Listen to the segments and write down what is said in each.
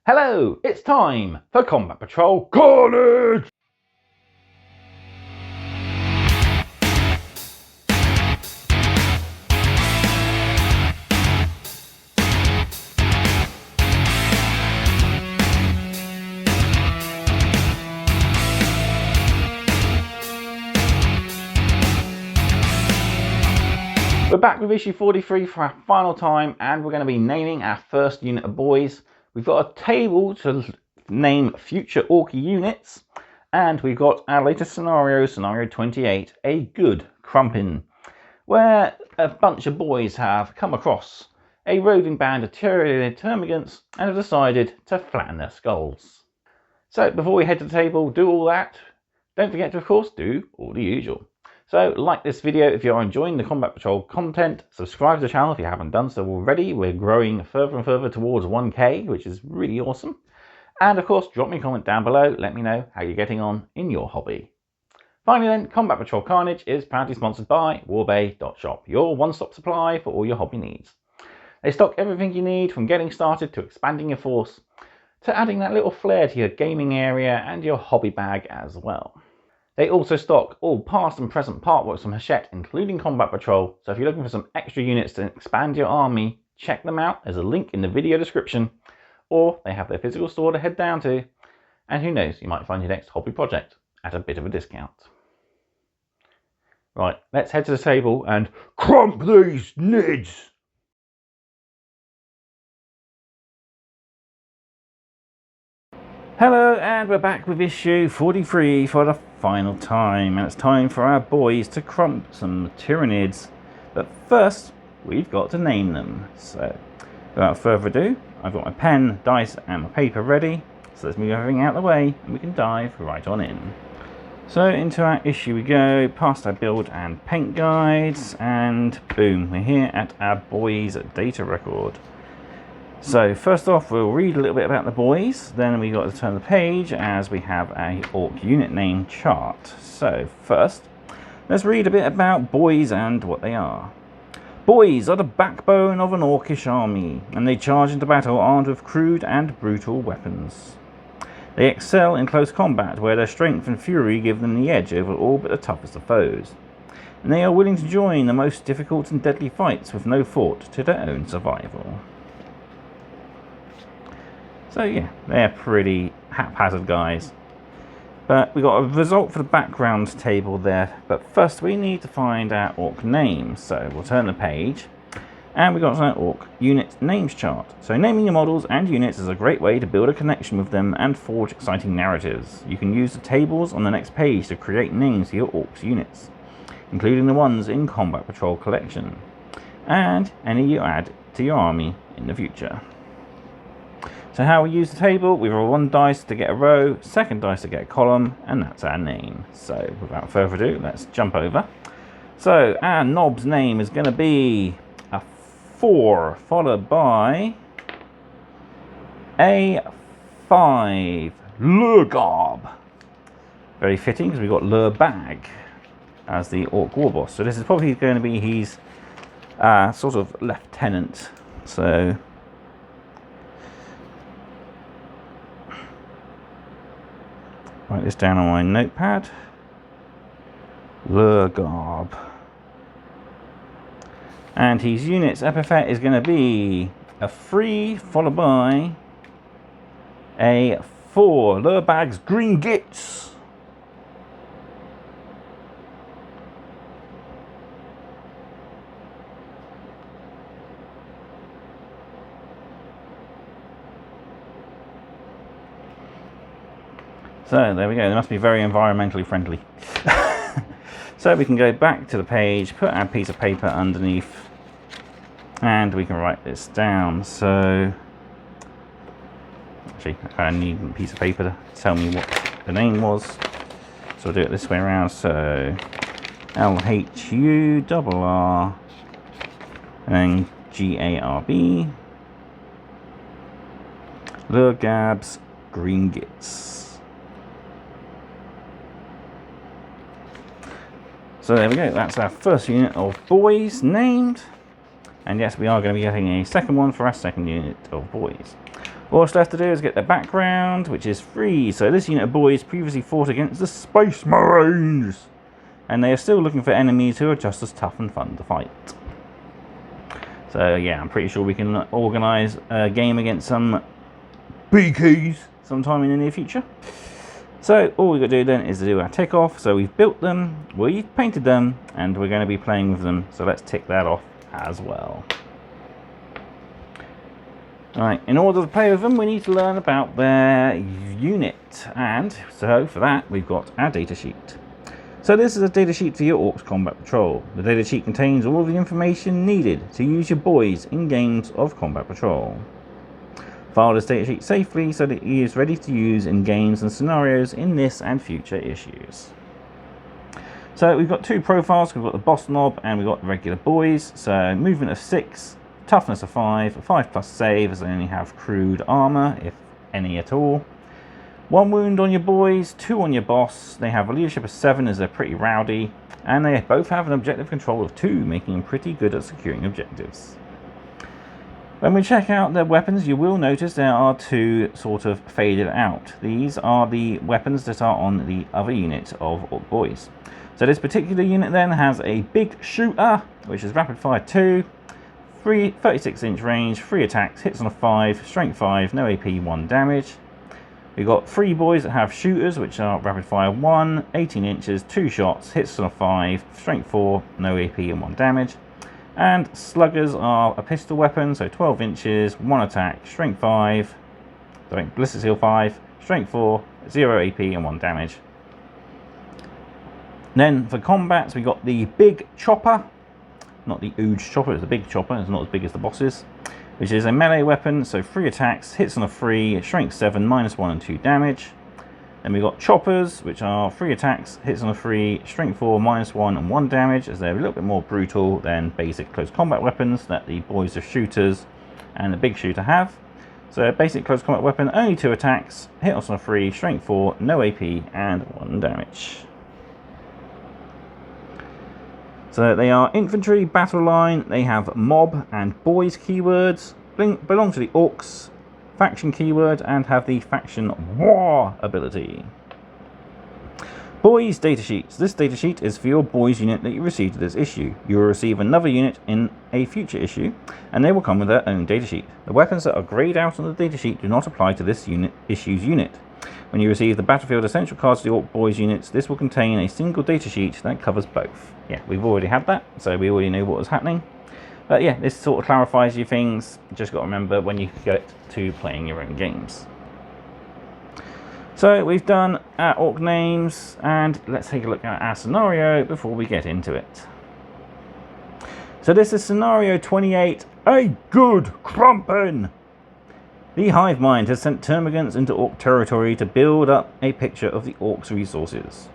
Hello, it's time for Combat Patrol Carnage! We're back with issue 43 for our final time, and we're going to be naming our first unit of boys. We've got a table to name future Ork units, and we've got our latest scenario, scenario 28, a good Krumpin, where a bunch of boys have come across a roving band of deteriorated termagants and have decided to flatten their skulls. So before we head to the table, do all that, don't forget to, of course, do all the usual. So like this video if you're enjoying the Combat Patrol content, subscribe to the channel if you haven't done so already. We're growing further and further towards 1K, which is really awesome. And of course, drop me a comment down below, let me know how you're getting on in your hobby. Finally then, Combat Patrol Carnage is proudly sponsored by warbay.shop, your one-stop supply for all your hobby needs. They stock everything you need, from getting started to expanding your force, to adding that little flair to your gaming area and your hobby bag as well. They also stock all past and present partworks from Hachette, including Combat Patrol, so if you're looking for some extra units to expand your army, check them out. There's a link in the video description, or they have their physical store to head down to, and who knows, you might find your next hobby project at a bit of a discount. Right, let's head to the table and crump these nids! Hello, and we're back with issue 43 for the final time, and it's time for our boys to crump some Tyranids. But first, we've got to name them. So, without further ado, I've got my pen, dice, and my paper ready. So let's move everything out of the way, and we can dive right on in. So into our issue we go, past our build and paint guides, and boom, we're here at our boys data record. So first off, we'll read a little bit about the boys, then we got to turn the page as we have a Ork unit name chart. So first, let's read a bit about boys and what they are. Boys are the backbone of an Orkish army, and they charge into battle armed with crude and brutal weapons. They excel in close combat, where their strength and fury give them the edge over all but the toughest of foes. And they are willing to join the most difficult and deadly fights with no thought to their own survival. So yeah, they're pretty haphazard guys. But we got a result for the background table there. But first we need to find our Ork names. So we'll turn the page, and we got an Ork unit names chart. So naming your models and units is a great way to build a connection with them and forge exciting narratives. You can use the tables on the next page to create names for your Ork's units, including the ones in Combat Patrol collection, and any you add to your army in the future. So how we use the table, we roll one dice to get a row, second dice to get a column, and that's our name. So without further ado, let's jump over. So our knob's name is going to be a 4, followed by a 5, Le Garb. Very fitting, because we've got Le Bag as the Ork war boss. So this is probably going to be his sort of lieutenant. So write this down on my notepad. Le Garb. And his unit's epithet is going to be a 3, followed by a 4. Le Bag's Green Gits. So there we go, they must be very environmentally friendly. So we can go back to the page, put our piece of paper underneath, and we can write this down. So actually I need a piece of paper to tell me what the name was, so I'll do it this way around. So LHURR and then GARB, Le Garb's Green Gits. So there we go, that's our first unit of boys named. And yes, we are going to be getting a second one for our second unit of boys. All that's left to do is get their background, which is free. So this unit of boys previously fought against the Space Marines, and they are still looking for enemies who are just as tough and fun to fight. So yeah, I'm pretty sure we can organise a game against some BKs sometime in the near future. So all we've got to do then is to do our tick off. So we've built them, we've painted them, and we're going to be playing with them. So let's tick that off as well. Right, in order to play with them, we need to learn about their unit. And so for that, we've got our data sheet. So this is a data sheet for your Orcs Combat Patrol. The data sheet contains all the information needed to use your boys in games of Combat Patrol. File this data sheet safely so that it is ready to use in games and scenarios in this and future issues. So we've got two profiles. We've got the boss knob and we've got the regular boys. So movement of 6, toughness of 5, a 5+ save as they only have crude armor, if any at all. 1 wound on your boys, 2 on your boss. They have a leadership of 7 as they're pretty rowdy, and they both have an objective control of 2, making them pretty good at securing objectives. When we check out their weapons, you will notice there are 2 sort of faded out. These are the weapons that are on the other unit of Ork Boyz. So this particular unit then has a big shooter, which is rapid fire 2, 36-inch range, 3 attacks, hits on a 5, strength 5, no AP, 1 damage. We've got 3 boys that have shooters, which are rapid fire 1, 18 inches, 2 shots, hits on a 5, strength 4, no AP and 1 damage. And sluggers are a pistol weapon, so 12 inches, 1 attack, strength 5, ballistic seal 5, strength 4, 0 AP and 1 damage. Then for combats, we got the big chopper, not the huge chopper, it's a big chopper, it's not as big as the bosses, which is a melee weapon, so 3 attacks, hits on a 3, strength 7, -1 and 2 damage. Then we've got choppers, which are 3 attacks, hits on a 3, strength 4, -1 and 1 damage, as they're a little bit more brutal than basic close combat weapons that the boys of shooters and the big shooter have. So basic close combat weapon, only 2 attacks, hit on a 3, strength 4, no AP and 1 damage. So they are infantry, battle line, they have mob and boys keywords, belong to the orcs, faction keyword, and have the faction war ability. Boys datasheets. This datasheet is for your boys unit that you received in this issue. You will receive another unit in a future issue, and they will come with their own datasheet. The weapons that are grayed out on the datasheet do not apply to this issue's unit. When you receive the Battlefield Essential cards to the Ork Boyz units, this will contain a single datasheet that covers both. Yeah, we've already had that, so we already know what was happening. But yeah, this sort of clarifies your things. Just got to remember when you get to playing your own games. So we've done our Orc names, and let's take a look at our scenario before we get into it. So this is scenario 28, a good Krumpin. The Hive Mind has sent termagants into Orc territory to build up a picture of the Orcs' resources.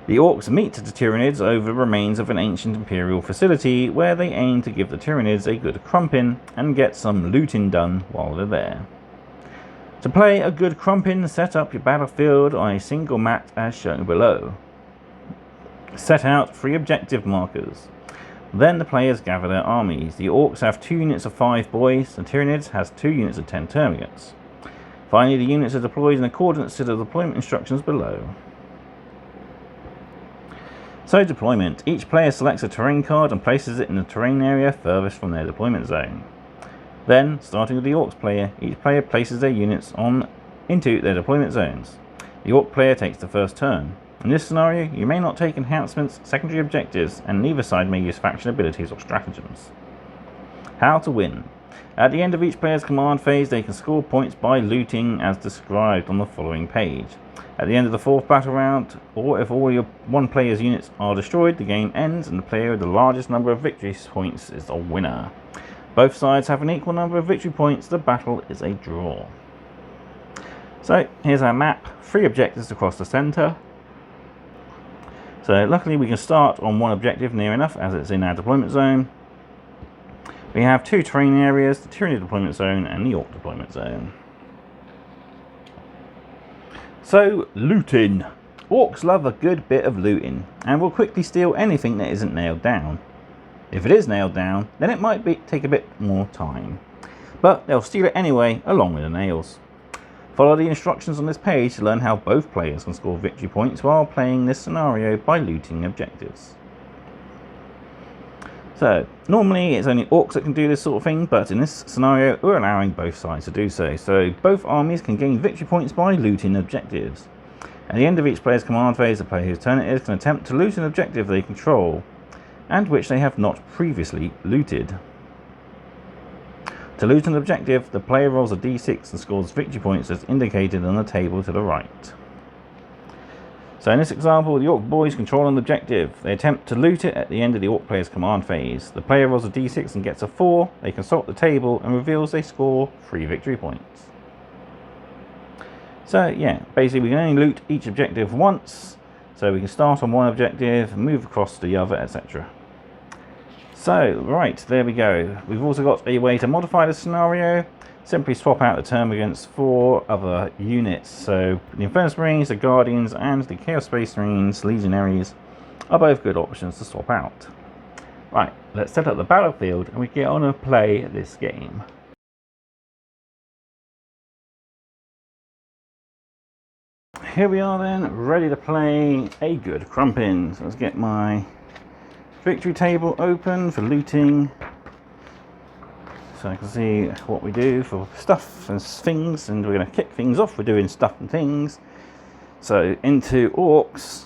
The Orcs meet the Tyranids over the remains of an ancient Imperial facility where they aim to give the Tyranids a good Krumpin and get some looting done while they're there. To play a good Krumpin, set up your battlefield on a single map as shown below. Set out 3 objective markers. Then the players gather their armies. The Orcs have 2 units of 5 boys, the Tyranids has 2 units of 10 termagants. Finally, the units are deployed in accordance to the deployment instructions below. So deployment. Each player selects a terrain card and places it in the terrain area furthest from their deployment zone. Then, starting with the Orcs player, each player places their units into their deployment zones. The Orc player takes the first turn. In this scenario, you may not take enhancements, secondary objectives, and neither side may use faction abilities or stratagems. How to win. At the end of each player's command phase, they can score points by looting as described on the following page. At the end of the 4th battle round, or if all your one player's units are destroyed, the game ends and the player with the largest number of victory points is the winner. Both sides have an equal number of victory points, the battle is a draw. So here's our map, 3 objectives across the centre. So luckily we can start on one objective near enough as it's in our deployment zone. We have 2 terrain areas, the Tyranid deployment zone and the Orc deployment zone. So, looting. Orcs love a good bit of looting and will quickly steal anything that isn't nailed down. If it is nailed down, then it might take a bit more time. but they'll steal it anyway along with the nails. Follow the instructions on this page to learn how both players can score victory points while playing this scenario by looting objectives. So, normally it's only orcs that can do this sort of thing, but in this scenario we're allowing both sides to do so. So both armies can gain victory points by looting objectives. At the end of each player's command phase, the player whose turn it is can attempt to loot an objective they control, and which they have not previously looted. To loot an objective, the player rolls a d6 and scores victory points as indicated on the table to the right. So in this example, the Ork Boyz control an objective. They attempt to loot it at the end of the Ork player's command phase. The player rolls a d6 and gets a 4. They consult the table and reveals they score 3 victory points. So yeah, basically we can only loot each objective once. So we can start on one objective, move across to the other, etc. So, right, there we go. We've also got a way to modify the scenario. Simply swap out the termagants for other units. So the Infernus Marines, the Guardians, and the Chaos Space Marines, Legionaries, are both good options to swap out. Right, let's set up the battlefield and we get on and play this game. Here we are then, ready to play a good Krump. So let's get my victory table open for looting. So I can see what we do for stuff and things, and we're going to kick things off. We're doing stuff and things. So into orcs,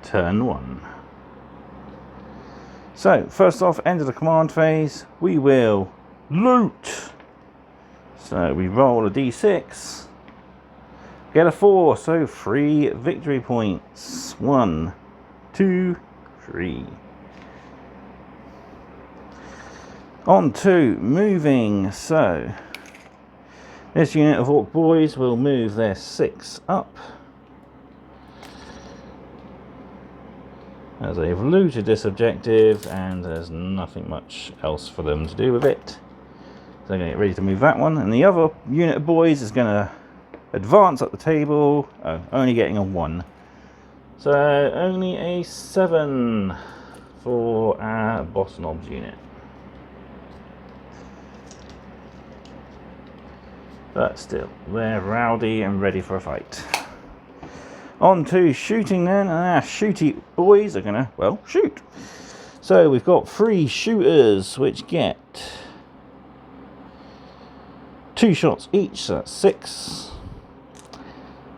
turn 1. So first off, end of the command phase, we will loot. So we roll a d6, get a 4, so 3 victory points. 1, 2, 3. On to moving. So this unit of Ork Boyz will move their 6 up as they've looted this objective and there's nothing much else for them to do with it. So they're going to get ready to move that one, and the other unit of boys is going to advance up the table. Only getting a 1, so only a 7 for our Boss Knobs unit. But still, they're rowdy and ready for a fight. On to shooting then, and our shooty boys are gonna, well, shoot. So we've got 3 shooters which get 2 shots each, so that's 6.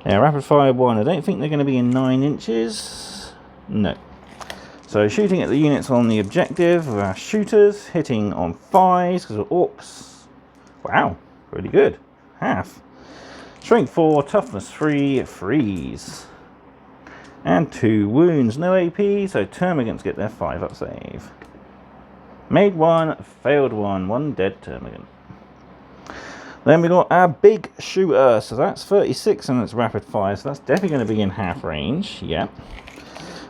Now rapid fire 1, I don't think they're going to be in 9 inches. No. So shooting at the units on the objective of our shooters, hitting on 5s because we're orcs. Wow, really good. Half. Strength 4, toughness 3, freeze. And 2 wounds, no AP, so termagants get their 5-up save. Made 1, failed 1, 1 dead termagant. Then we got our big shooter, so that's 36 and it's rapid fire, so that's definitely going to be in half range, yeah.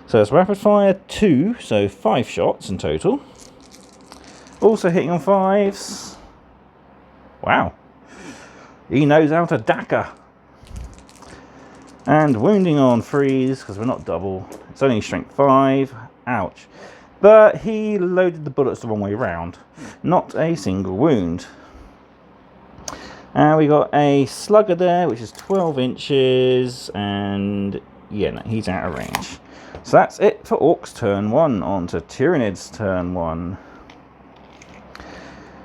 So it's rapid fire 2, so 5 shots in total. Also hitting on 5s. Wow. He knows how to daka. And wounding on 3s, because we're not double. It's only strength 5. Ouch. But he loaded the bullets the wrong way around. Not a single wound. And we got a slugger there, which is 12 inches. And yeah, no, he's out of range. So that's it for Orcs turn 1. On to Tyranids turn 1.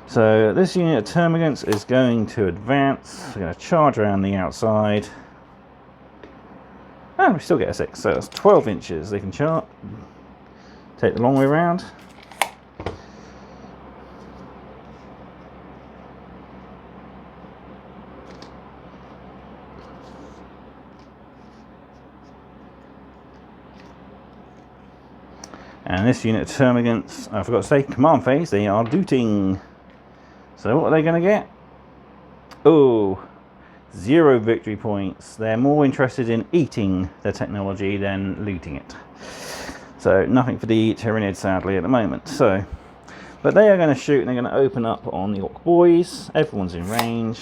So this unit of termagants is going to advance. We're going to charge around the outside. And we still get a 6, so that's 12 inches. They can charge. Take the long way around. And this unit of termagants, I forgot to say, command phase, they are looting. So what are they going to get? Oh, 0 victory points. They're more interested in eating the technology than looting it. So nothing for the Tyranids, sadly, at the moment. So, but they are going to shoot and they're going to open up on the Ork Boyz. Everyone's in range.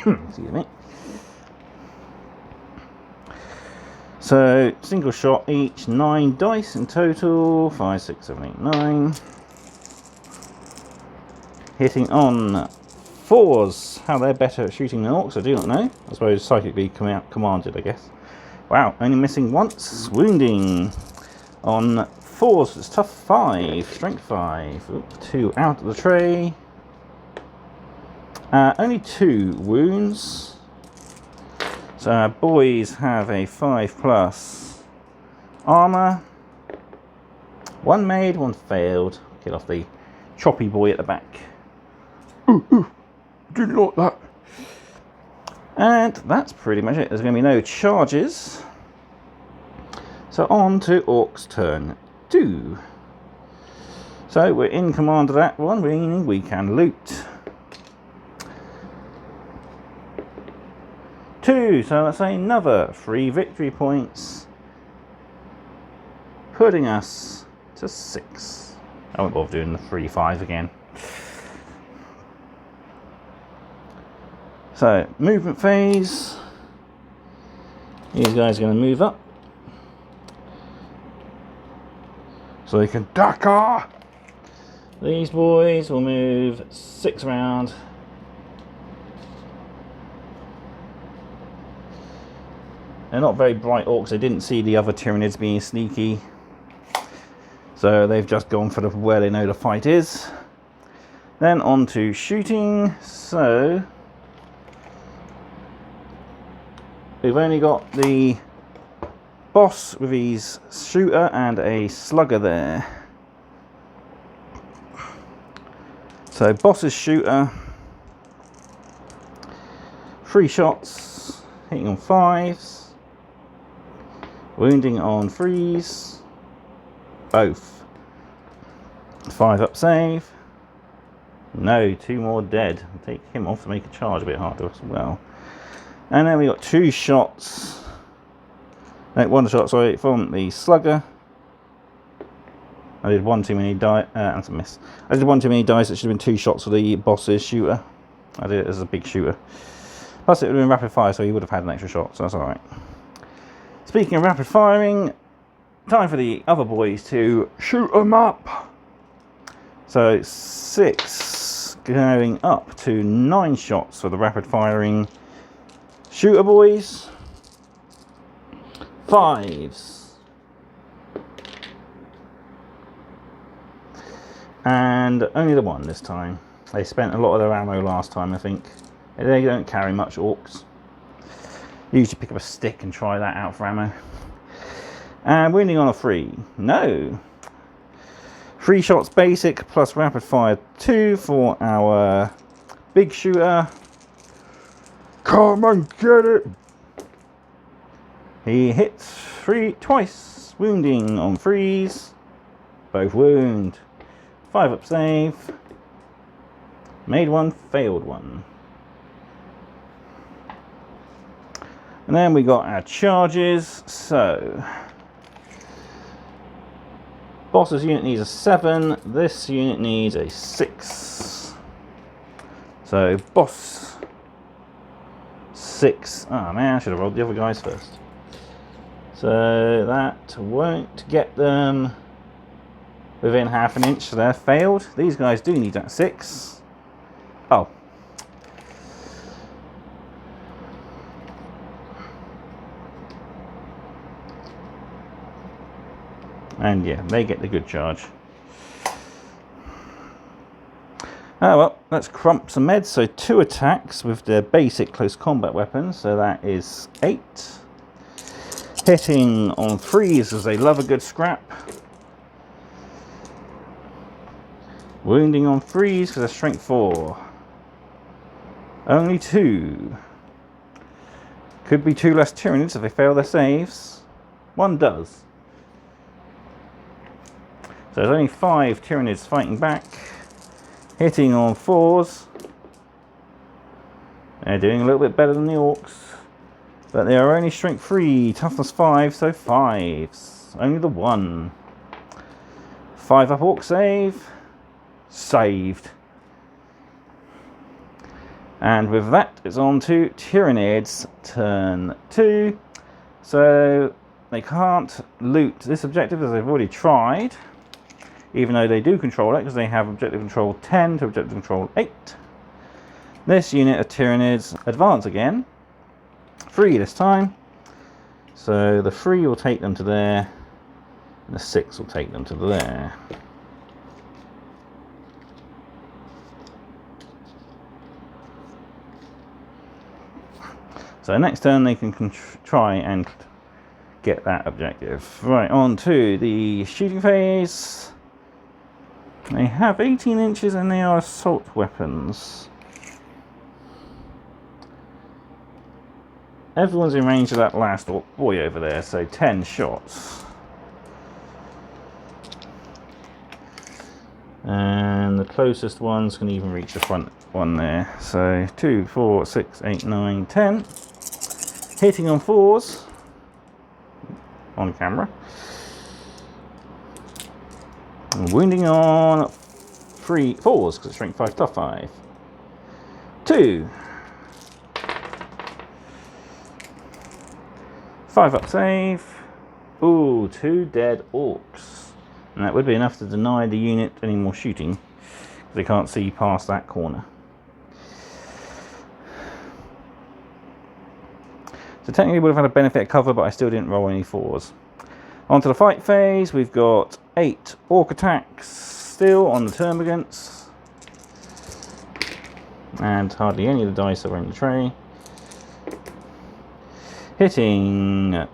Excuse me. So single shot each, 9 dice in total. 5, 6, 7, 8, 9. hitting on 4s. How they're better at shooting than orcs, I do not know. I suppose psychically commanded, I guess. Wow, only missing once. Wounding on 4s. It's tough 5, strength 5. Oop, 2 out of the tray. Only 2 wounds. So our boys have a 5+ armour. 1 made, 1 failed. Kill off the choppy boy at the back. Ooh, didn't like that. And that's pretty much it. There's going to be no charges. So on to Orc's turn 2. So we're in command of that one, meaning we can loot. 2, so that's another 3 victory points, putting us to 6. I won't bother doing the 3-5 again. So, movement phase. These guys are going to move up, so they can Dakar. These boys will move 6 around. They're not very bright orcs. They didn't see the other Tyranids being sneaky, so they've just gone for where they know the fight is. Then on to shooting. So we've only got the boss with his shooter and a slugger there. So boss's shooter, 3 shots, hitting on 5s. Wounding on 3s, both. 5 up save. No, 2 more dead. I'll take him off to make a charge a bit harder as well. And then we got 2 shots. No, 1 shot, sorry, from the slugger. I did 1 too many die, and some miss. I did 1 too many dice. It should have been 2 shots for the boss's shooter. I did it as a big shooter. Plus, it would have been rapid fire, so he would have had an extra shot, so that's alright. Speaking of rapid firing, time for the other boys to shoot them up. So 6 going up to 9 shots for the rapid firing shooter boys. 5s. And only the 1 this time. They spent a lot of their ammo last time, I think. They don't carry much orcs. Usually pick up a stick and try that out for ammo. And wounding on a 3. No. 3 shots basic plus rapid fire 2 for our big shooter. Come and get it. He hits twice. Wounding on 3s. Both wound. 5 up save. Made 1, failed 1. And then we got our charges. So boss's unit needs a 7. This unit needs a 6. So boss 6. Oh man, I should have rolled the other guys first. So that won't get them within half an inch, so they're failed. These guys do need that 6. Oh. And yeah, they get the good charge. Oh well, let's crump some meds. So 2 attacks with their basic close combat weapons. So that is 8. Hitting on 3s as they love a good scrap. Wounding on 3s because they're strength 4. Only 2. Could be 2 less Tyranids if they fail their saves. 1 does. So there's only 5 Tyranids fighting back. Hitting on 4s. They're doing a little bit better than the orcs. But they are only strength 3, toughness 5, so 5s. Only the 1. 5 up orc save. Saved. And with that, it's on to Tyranids turn 2. So they can't loot this objective as they've already tried. even though they do control it because they have objective control 10 to objective control 8. This unit of Tyranids advance again, 3 this time, so the 3 will take them to there, and the 6 will take them to there. So next turn they can try and get that objective. Right, on to the shooting phase. They have 18 inches and they are assault weapons. Everyone's in range of that last Ork boy over there, so 10 shots. And the closest ones can even reach the front one there. So 2, 4, 6, 8, 9, 10. Hitting on 4s on camera. And wounding on 4s because it's strength 5, tough 5. 2. 5 up save. Ooh, 2 dead orcs. And that would be enough to deny the unit any more shooting because they can't see past that corner. So technically would have had a benefit of cover, but I still didn't roll any 4s. On to the fight phase, we've got 8 orc attacks still on the termagants. And hardly any of the dice are in the tray. Hitting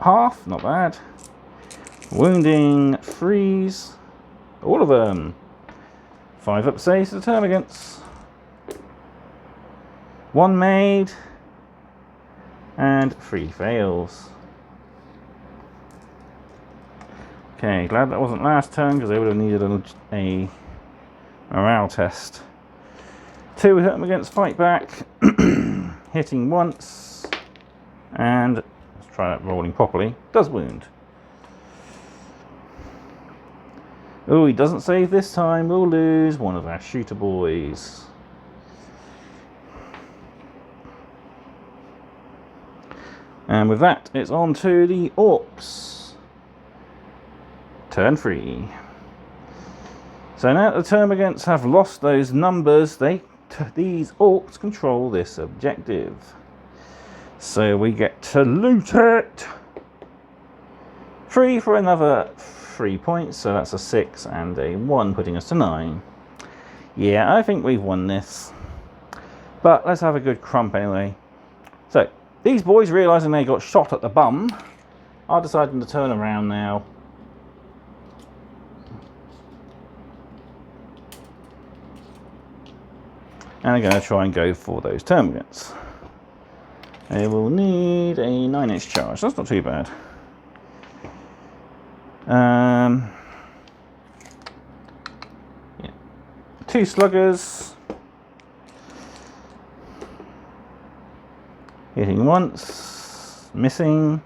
half, not bad. Wounding 3s, all of them. 5 up saves to the termagants. 1 made, and 3 fails. Okay, glad that wasn't last turn because they would have needed a morale test. 2 hit them against fight back, hitting once, and let's try that rolling properly. Does wound. Oh, he doesn't save this time. We'll lose one of our shooter boys. And with that, it's on to the orcs. Turn 3. So now that the termagants have lost those numbers, these orcs control this objective. So we get to loot it. 3 for another 3 points, so that's a 6 and a 1, putting us to 9. Yeah, I think we've won this. But let's have a good Krump anyway. So, these boys, realising they got shot at the bum, are deciding to turn around now. And they're going to try and go for those termagants. They will need a 9-inch charge. That's not too bad. Yeah. 2 sluggers. Hitting once, missing,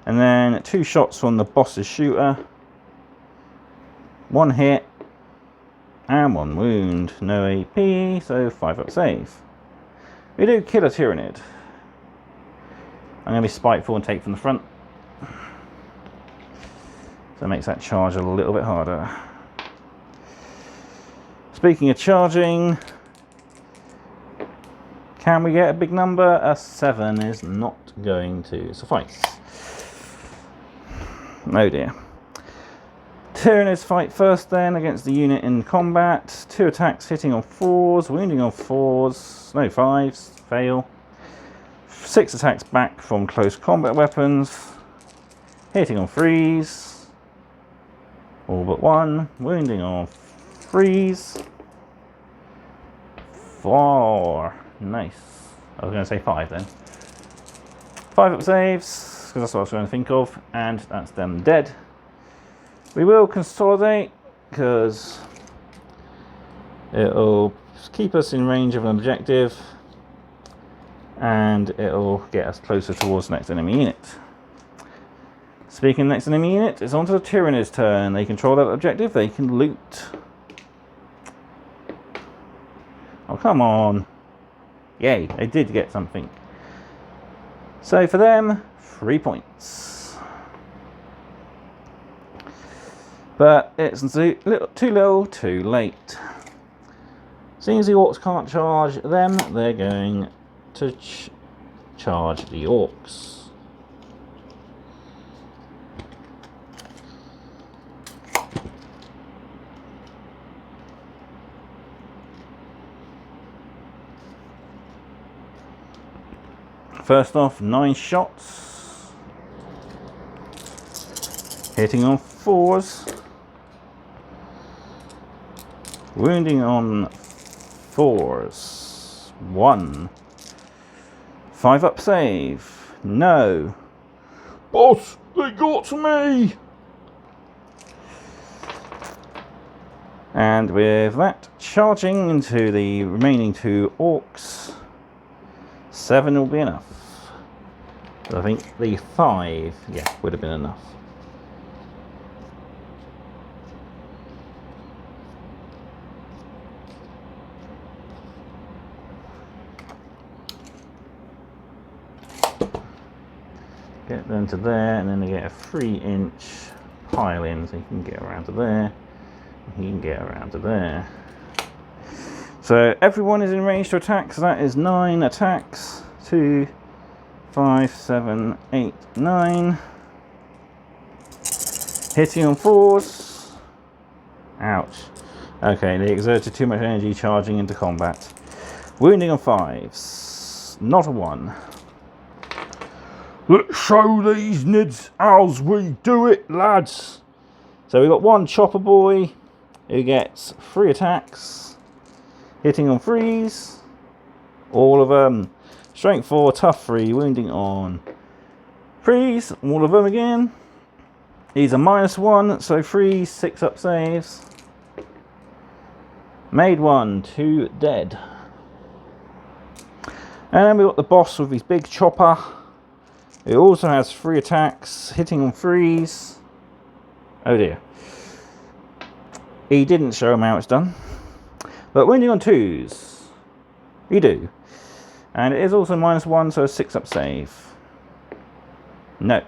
and then 2 shots from the boss's shooter. 1 hit, and 1 wound. No AP, so 5 up save. We do kill a Tyranid. I'm going to be spiteful and take from the front. So it makes that charge a little bit harder. Speaking of charging, can we get a big number? A 7 is not going to suffice. Oh dear. Tyranids fight first then against the unit in combat. 2 attacks hitting on 4s, wounding on 4s, no 5s, fail. 6 attacks back from close combat weapons, hitting on 3s, all but 1, wounding on 3s. 4. Nice. I was going to say 5 then. 5 up saves, because that's what I was going to think of, and that's them dead. We will consolidate, because it'll keep us in range of an objective, and it'll get us closer towards the next enemy unit. Speaking of next enemy unit, it's on to the Tyranid's turn. They control that objective, they can loot. Oh, come on. Yay, they did get something. So for them, 3 points. But it's too little, too late. Seeing as the orcs can't charge them, they're going to charge the orcs. First off, 9 shots. Hitting on 4s. Wounding on 4s. 1. 5 up save. No. Boss, they got me! And with that, charging into the remaining 2 orcs, 7 will be enough. I think the 5, yeah, would have been enough. Get them to there, and then they get a 3-inch pile in, so you can get around to there. You can get around to there. So everyone is in range to attack, so that is 9 attacks. 2, 5, 7, 8, 9. Hitting on 4s. Ouch. Okay, they exerted too much energy charging into combat. Wounding on 5s. Not a 1. Let's show these nids as we do it, lads. So we've got 1 chopper boy who gets 3 attacks. Hitting on 3s. All of them. Strength 4, tough 3, wounding on 3s. All of them again. He's a -1, so 3, 6 up saves. Made 1, 2 dead. And then we've got the boss with his big chopper. It also has 3 attacks, hitting on 3s. Oh dear. He didn't show him how it's done. But wounding on 2s. You do. And it is also -1, so a 6 up save. No.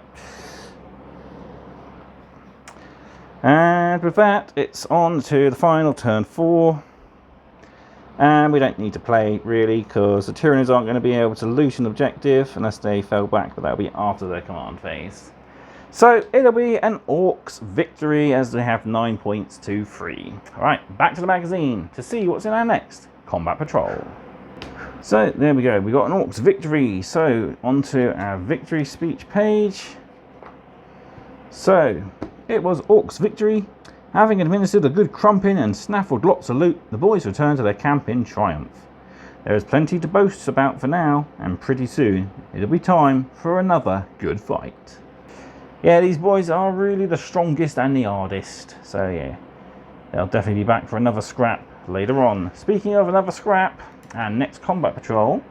And with that, it's on to the final turn 4. And we don't need to play, really, because the Tyranids aren't going to be able to loot an objective unless they fell back, but that'll be after their command phase. So it'll be an Orcs victory as they have 9 points to 3. Alright, back to the magazine to see what's in our next Combat Patrol. So there we go, we got an Orcs victory. So onto our victory speech page. So it was Orcs victory. Having administered a good crumping and snaffled lots of loot, the boys return to their camp in triumph. There is plenty to boast about for now, and pretty soon it'll be time for another good fight. Yeah, these boys are really the strongest and the hardest, so yeah, they'll definitely be back for another scrap later on. Speaking of another scrap, our next combat patrol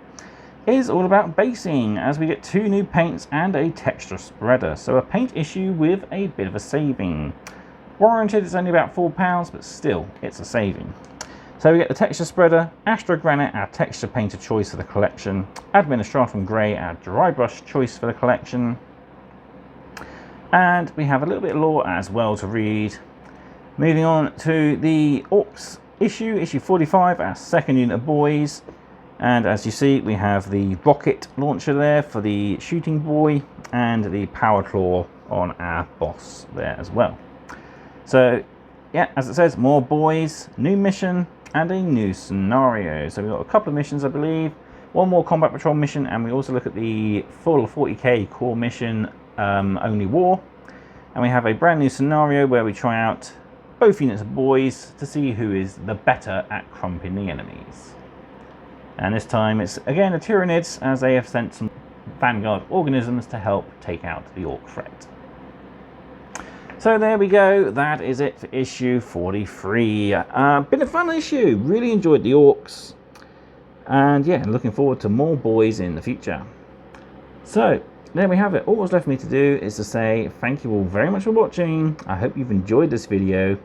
is all about basing, as we get 2 new paints and a texture spreader, so a paint issue with a bit of a saving. Warranted, it's only about £4, but still, it's a saving. So we get the texture spreader, Astro Granite, our texture painter choice for the collection, Administratum Grey, our dry brush choice for the collection, and we have a little bit of lore as well to read. Moving on to the Orcs issue 45, our second unit of boys, and as you see, we have the rocket launcher there for the shooting boy, and the power claw on our boss there as well. So yeah, as it says, more boys, new mission, and a new scenario. So we've got a couple of missions, I believe, 1 more combat patrol mission, and we also look at the full 40k core mission, Only War. And we have a brand new scenario where we try out both units of boys to see who is the better at crumping the enemies. And this time it's again the Tyranids, as they have sent some vanguard organisms to help take out the Orc threat. So there we go, that is it for issue 43. Been a fun issue, really enjoyed the Orcs. And yeah, looking forward to more boys in the future. So there we have it. All that's left for me to do is to say thank you all very much for watching. I hope you've enjoyed this video.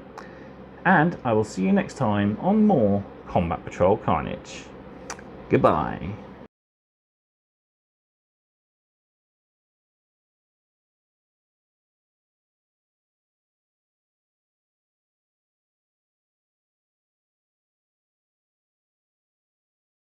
And I will see you next time on more Combat Patrol Carnage. Goodbye.